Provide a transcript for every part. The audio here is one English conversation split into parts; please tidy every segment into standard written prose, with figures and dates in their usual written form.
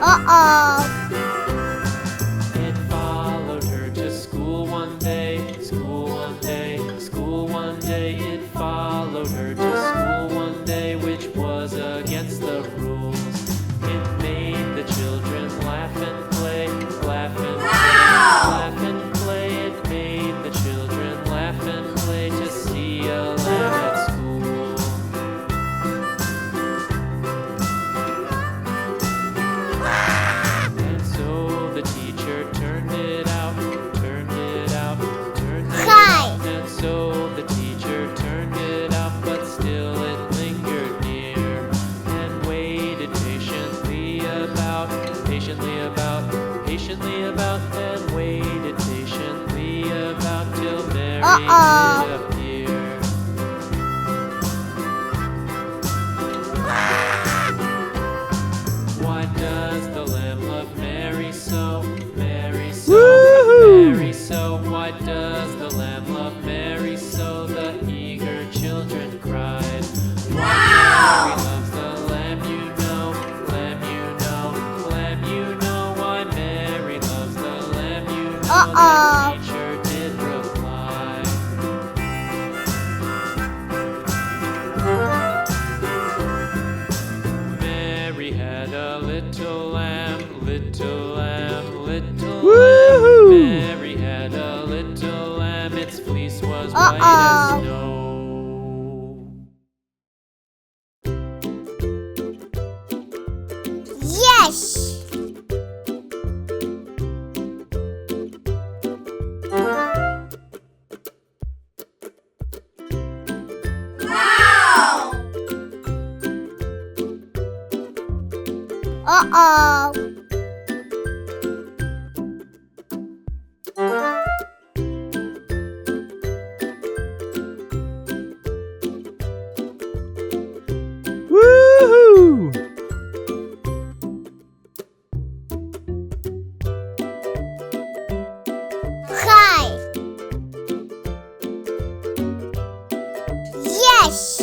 Uh-oh. It followed her to school one day, school one day, school one day. It followed her to school one day, which was against the rules. It made the children laugh and play, laugh and play, laugh and play. It made the children laugh and play to see a lamb at school. And so the teacher turned it out, turned it out, turned it out. And so the teacher turned it out, but still it lingered near and waited patiently about, patiently about, patiently about, and waited patiently about till Mary did appear. Why does the lamb love Mary so? Mary so, Mary so. Why does the lamb love Mary so? The eager children cried. Why Mary loves the lamb, you know, lamb, you know, lamb, you know. Why Mary loves the lamb, you know. The teacher did reply. Mary had a little lamb, little lamb, little lamb. Mary had a little lamb, its fleece was white as snow. Yes. Uh-oh. Woohoo! Hi. Yes.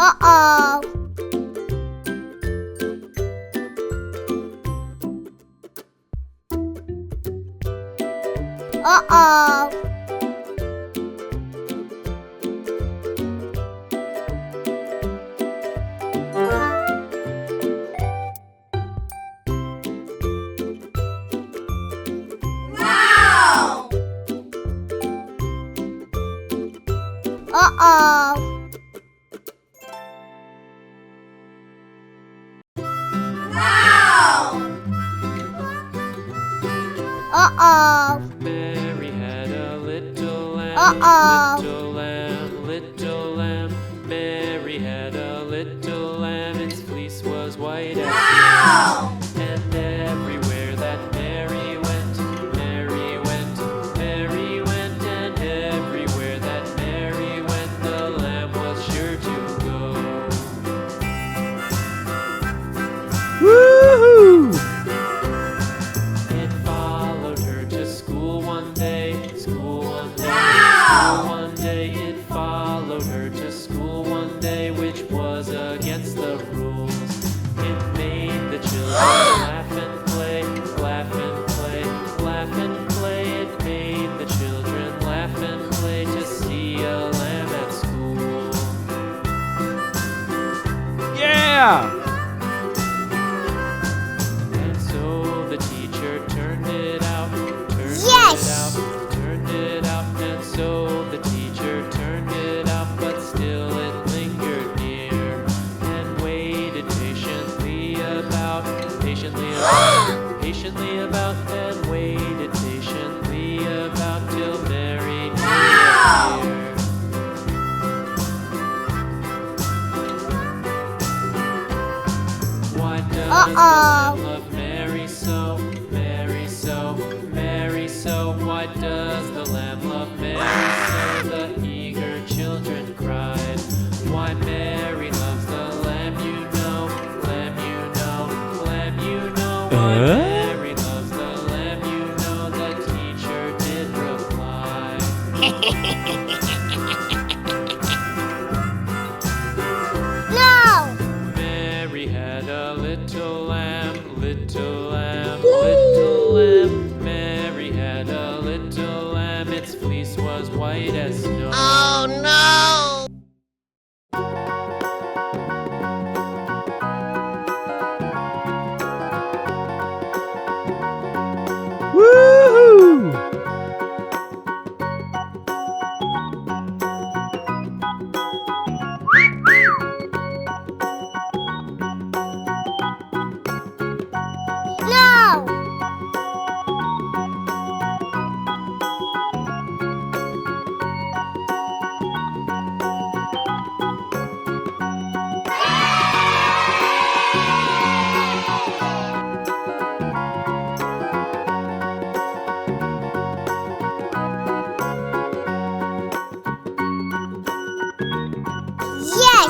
Uh-oh. Uh-oh. Uh-oh. Uh-oh. Mary had a little lamb, Uh-oh. little lamb, little lamb. Mary had a little lamb, its fleece was white as snow. And everywhere that Mary went, Mary went, Mary went, and everywhere that Mary went, the lamb was sure to go. Woohoo! It followed her to school one day, school one day, school one day. It followed her to school one day, which was against the rules. It made the children laugh and play, laugh and play, laugh and play. It made the children laugh and play to see a lamb at school. Yeah! And so the teacher turned it out, turned Yes. it out, turned it out. And so the teacher turned it out, but still it lingered near and waited patiently about, patiently about, patiently about, and waited patiently about till Mary did appear. Why does the lamb love Mary so? Mary so, Mary so. Why does the lamb love Mary so? The eager children cried. Why Mary loves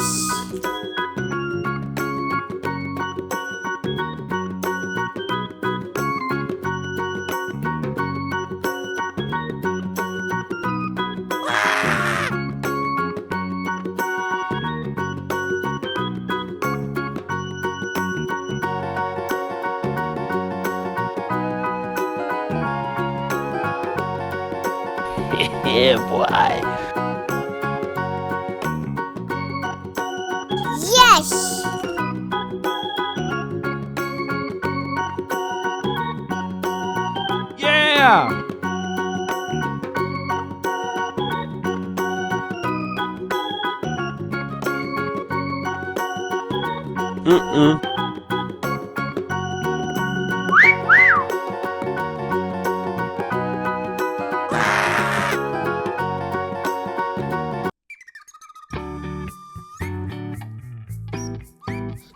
Yes! Yeah, boy. Yes! Yeah! Mm-mm.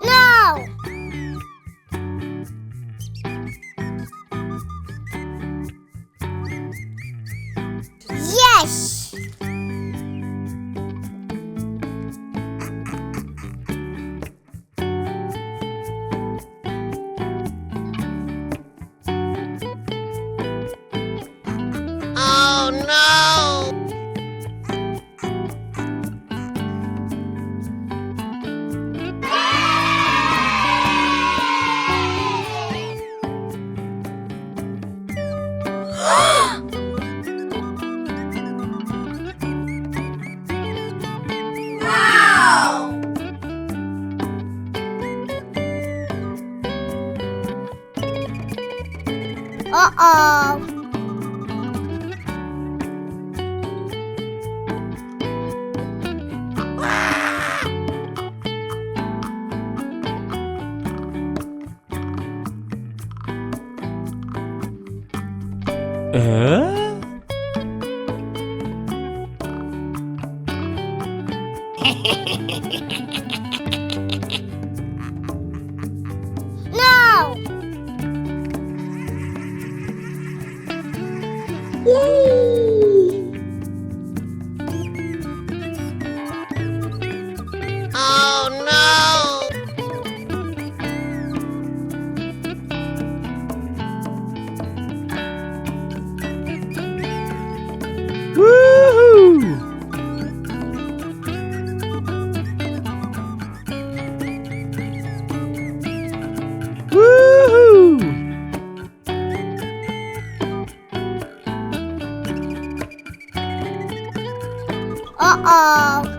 No! Yes! Oh no! Uh-oh! No! Oh no! Woohoo! Woohoo! Uh-oh!